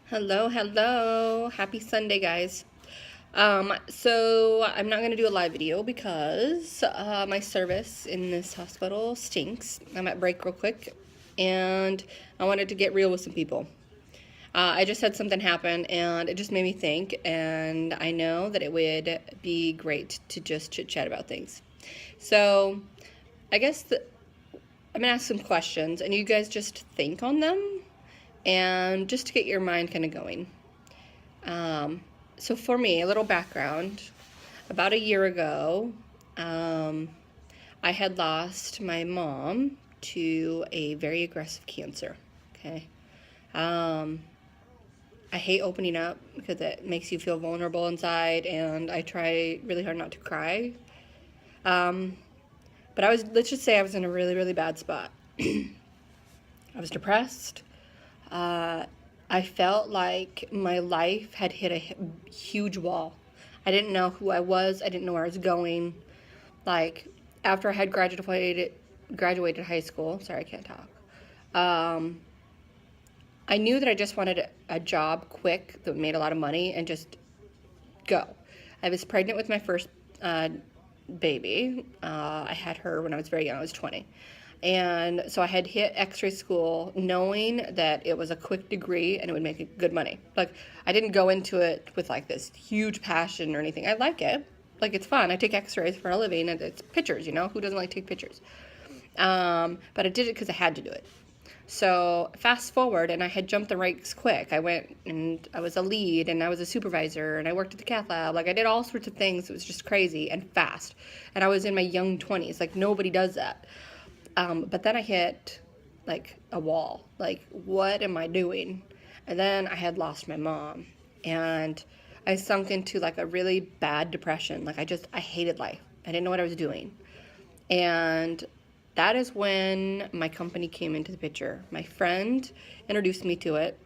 Hello, hello. Happy Sunday, guys. So I'm not gonna do a live video because my service in this hospital stinks. I'm at break real quick, and I wanted to get real with some people. I just had something happen, and it just made me think, and I know that it would be great to just chit chat about things. So I guess I'm gonna ask some questions, and you guys just think on them, and just to get your mind kind of going. Um, so for me, a little background. About a year ago, um, I had lost my mom to a very aggressive cancer. Okay. Um, I hate opening up because it makes you feel vulnerable inside, and I try really hard not to cry. Um, but let's just say I was in a really, really bad spot. I was depressed. Uh, I felt like my life had hit a huge wall. I didn't know who I was. I didn't know where I was going. Like after I had graduated high school. Sorry, I can't talk. Um, I knew that I just wanted a job quick that made a lot of money and just go. I was pregnant with my first baby. I had her when I was very young. I was 20. And so I had hit x-ray school knowing that it was a quick degree and it would make good money. Like, I didn't go into it with like this huge passion or anything. I like it. Like, it's fun. I take x-rays for a living and it's pictures, you know? Who doesn't like to take pictures? But I did it because I had to do it. So fast forward, and I had jumped the ranks quick. I went and I was a lead, and I was a supervisor, and I worked at the cath lab. Like, I did all sorts of things. It was just crazy and fast. And I was in my young 20s. Like, nobody does that. But then I hit like a wall. Like, what am I doing? And then I had lost my mom, and I sunk into like a really bad depression. Like, I hated life. I didn't know what I was doing. And that is when my company came into the picture. My friend introduced me to it.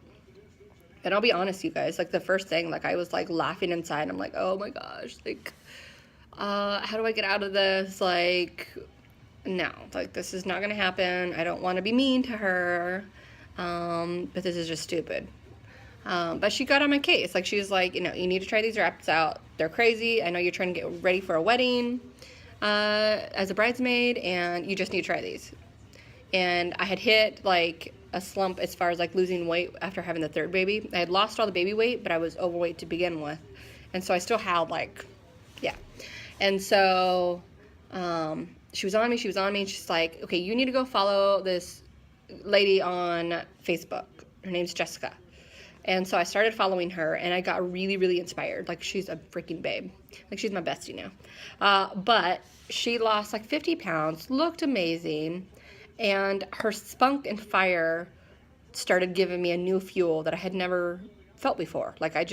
And I'll be honest, you guys, like the first thing, like I was like laughing inside. I'm like, oh my gosh, like, how do I get out of this? Like, no, like this is not gonna happen. I don't want to be mean to her, but this is just stupid. But she got on my case. Like she was like, you need to try these wraps out. They're crazy. I know you're trying to get ready for a wedding as a bridesmaid, and you just need to try these. And I had hit like a slump as far as like losing weight after having the third baby. I had lost all the baby weight, but I was overweight to begin with, and so I still had like, yeah. And so she was on me. She was on me, and she's like, "Okay, you need to go follow this lady on Facebook. Her name's Jessica." And so I started following her, and I got really, really inspired. Like, she's a freaking babe. Like, she's my bestie now. But she lost like 50 pounds, looked amazing, and her spunk and fire started giving me a new fuel that I had never felt before. Like, I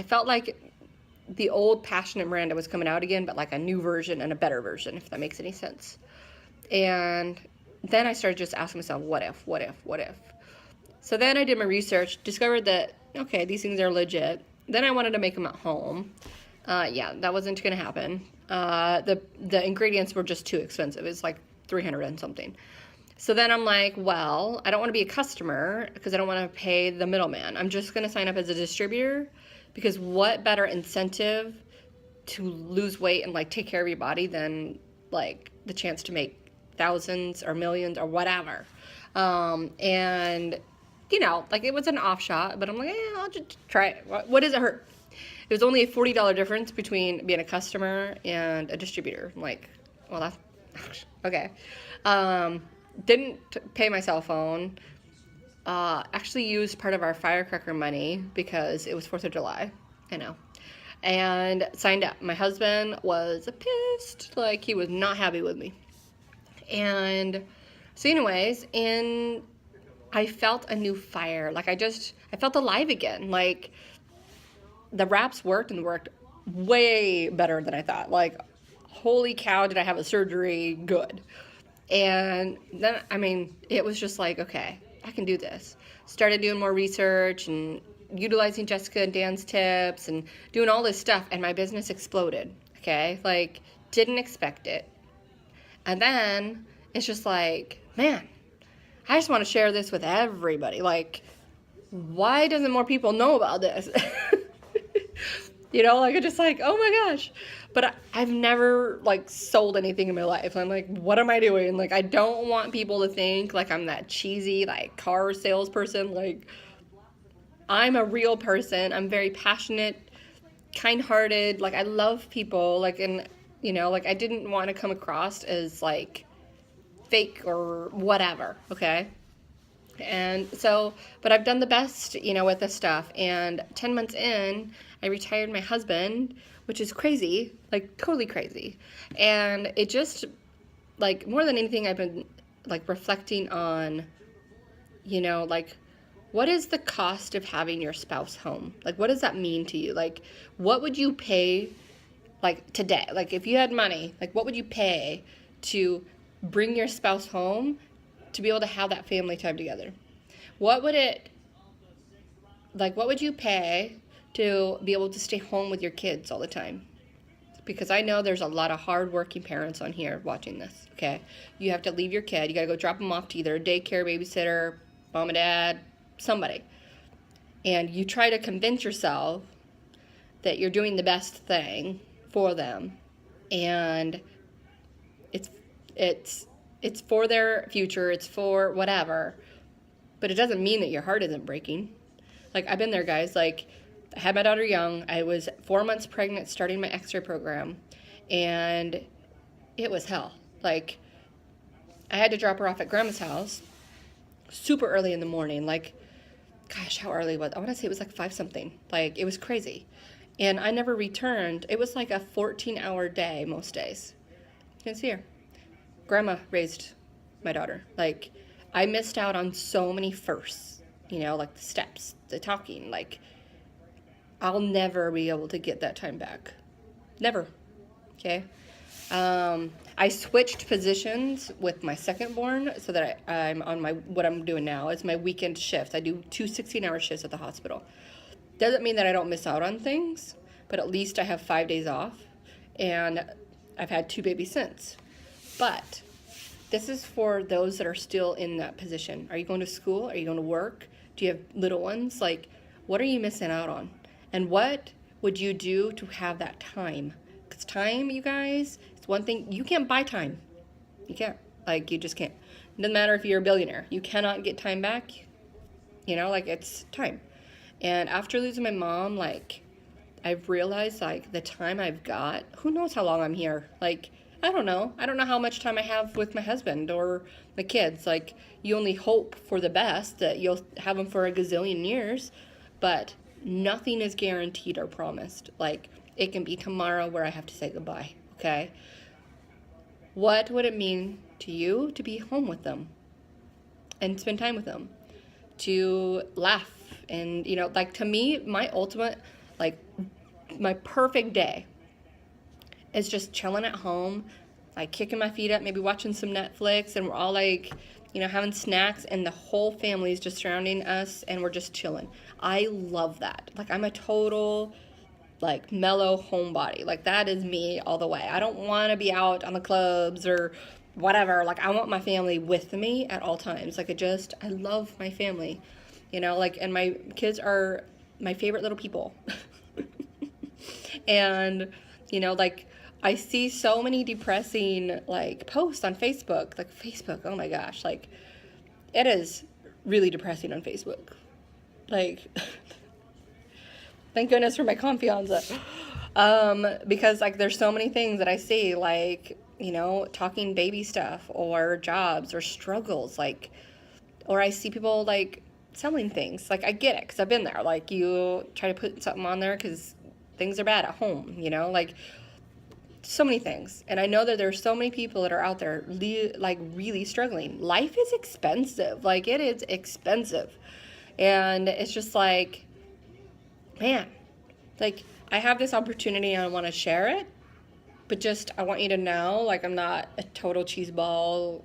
felt like the old passionate Miranda was coming out again, but like a new version and a better version, if that makes any sense. And then I started just asking myself, what if, what if, what if? So then I did my research, discovered that, okay, these things are legit. Then I wanted to make them at home. Yeah, that wasn't going to happen. The ingredients were just too expensive. It's like 300 and something. So then I'm like, well, I don't want to be a customer because I don't want to pay the middleman. I'm just going to sign up as a distributor because what better incentive to lose weight and like take care of your body than like the chance to make thousands or millions or whatever. And like it was an off shot, but I'm like, I'll just try it. What does it hurt? It was only a $40 difference between being a customer and a distributor. I'm like, well, that's okay. Didn't pay my cell phone. Actually used part of our firecracker money because it was 4th of July. I know. And signed up. My husband was pissed. Like, he was not happy with me. And so anyways, I felt a new fire. Like, I felt alive again. Like, the wraps worked and worked way better than I thought. Like, holy cow, did I have a surgery? Good. And then, it was just like, okay, I can do this. Started doing more research and utilizing Jessica and Dan's tips and doing all this stuff, and my business exploded, okay? Like, didn't expect it. And then it's just like, man, I just want to share this with everybody. Like, why doesn't more people know about this? You know, like, I'm just like, oh my gosh. But I've never, like, sold anything in my life. I'm like, what am I doing? Like, I don't want people to think, like, I'm that cheesy, like, car salesperson. Like, I'm a real person. I'm very passionate, kind-hearted. Like, I love people. Like, and, you know, like, I didn't want to come across as, like, fake or whatever, okay? And so, but I've done the best, you know, with this stuff. And 10 months in, I retired my husband, which is crazy, like totally crazy. And it just, like, more than anything, I've been like reflecting on, you know, like, what is the cost of having your spouse home? Like, what does that mean to you? Like, what would you pay, like, today? Like, if you had money, like, what would you pay to bring your spouse home to be able to have that family time together? What would it, like, what would you pay to be able to stay home with your kids all the time? Because I know there's a lot of hardworking parents on here watching this, okay? You have to leave your kid. You got to go drop them off to either a daycare, babysitter, mom and dad, somebody. And you try to convince yourself that you're doing the best thing for them. And it's for their future. It's for whatever. But it doesn't mean that your heart isn't breaking. Like, I've been there, guys. Like, I had my daughter young. I was 4 months pregnant starting my X-ray program. And it was hell. Like, I had to drop her off at grandma's house super early in the morning. Like, gosh, how early was it? I want to say it was like 5 something. Like, it was crazy. And I never returned. It was like a 14-hour day most days. You can see her. Grandma raised my daughter. Like, I missed out on so many firsts, you know, like the steps, the talking. Like, I'll never be able to get that time back. Never. Okay? I switched positions with my second born so that I'm on what I'm doing now is my weekend shift. I do 2 16-hour shifts at the hospital. Doesn't mean that I don't miss out on things, but at least I have 5 days off, and I've had 2 babies since. But this is for those that are still in that position. Are you going to school? Are you going to work? Do you have little ones? Like, what are you missing out on? And what would you do to have that time? Because time, you guys, it's one thing. You can't buy time. You can't. Like, you just can't. It doesn't matter if you're a billionaire. You cannot get time back. You know, like, it's time. And after losing my mom, like, I've realized, like, the time I've got, who knows how long I'm here? Like, I don't know. I don't know how much time I have with my husband or the kids. Like, you only hope for the best, that you'll have them for a gazillion years, but nothing is guaranteed or promised. Like, it can be tomorrow where I have to say goodbye, okay? What would it mean to you to be home with them and spend time with them? To laugh and, you know, like, to me, my ultimate, like, my perfect day is just chilling at home, like, kicking my feet up, maybe watching some Netflix, and we're all, like, you know, having snacks, and the whole family is just surrounding us, and we're just chilling. I love that. Like, I'm a total, like, mellow homebody. Like, that is me all the way. I don't want to be out on the clubs or whatever. Like, I want my family with me at all times. Like, I love my family, you know, like, and my kids are my favorite little people. And, you know, like, I see so many depressing, like, posts on Facebook. Like, Facebook, oh my gosh. Like, it is really depressing on Facebook. Like, thank goodness for my confianza. Because, like, there's so many things that I see, like, you know, talking baby stuff or jobs or struggles. Like, or I see people, like, selling things. Like, I get it because I've been there. Like, you try to put something on there because things are bad at home, you know? Like, so many things. And I know that there's so many people that are out there like, really struggling. Life is expensive. Like, it is expensive. And it's just like, man, like, I have this opportunity and I want to share it, but just, I want you to know, like, I'm not a total cheeseball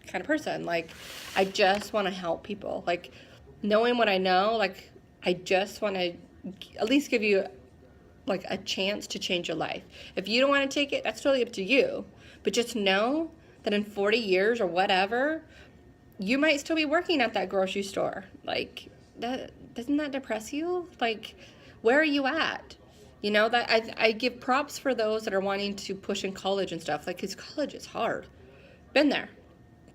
kind of person. Like, I just want to help people. Like, knowing what I know, like, I just want to at least give you, like, a chance to change your life. If you don't want to take it, that's totally up to you. But just know that in 40 years or whatever, you might still be working at that grocery store. Like, doesn't that depress you? Like, where are you at? You know, that I give props for those that are wanting to push in college and stuff. Like, because college is hard. Been there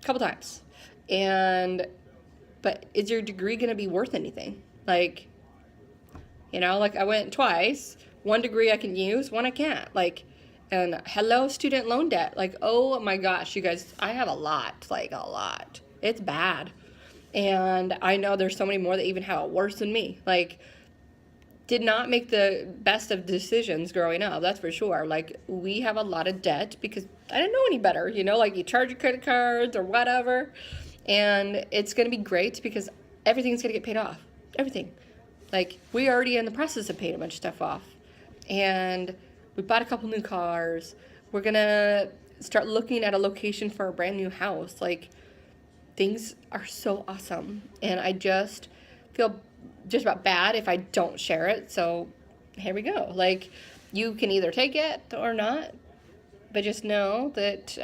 a couple times. And, but is your degree going to be worth anything? Like, you know, like I went twice. One degree I can use, one I can't. Like, and hello, student loan debt. Like, oh my gosh, you guys, I have a lot. Like, a lot. It's bad. And I know there's so many more that even have it worse than me. Like, did not make the best of decisions growing up, that's for sure. Like, we have a lot of debt because I didn't know any better, you know, like you charge your credit cards or whatever. And it's going to be great because everything's going to get paid off. Everything. Like, we already in the process of paying a bunch of stuff off. And we bought a couple new cars. We're going to start looking at a location for a brand new house. Like, things are so awesome. And I just feel just about bad if I don't share it. So here we go. Like, you can either take it or not, but just know that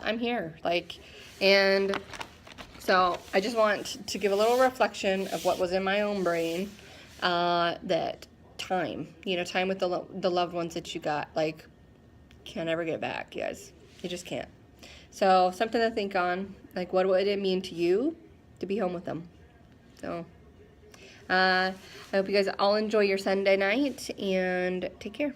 I'm here. Like, and so I just want to give a little reflection of what was in my own brain. That time, you know, time with the loved ones that you got, like, can't ever get back, guys. You just can't. So something to think on. Like, what would it mean to you to be home with them? So I hope you guys all enjoy your Sunday night and take care.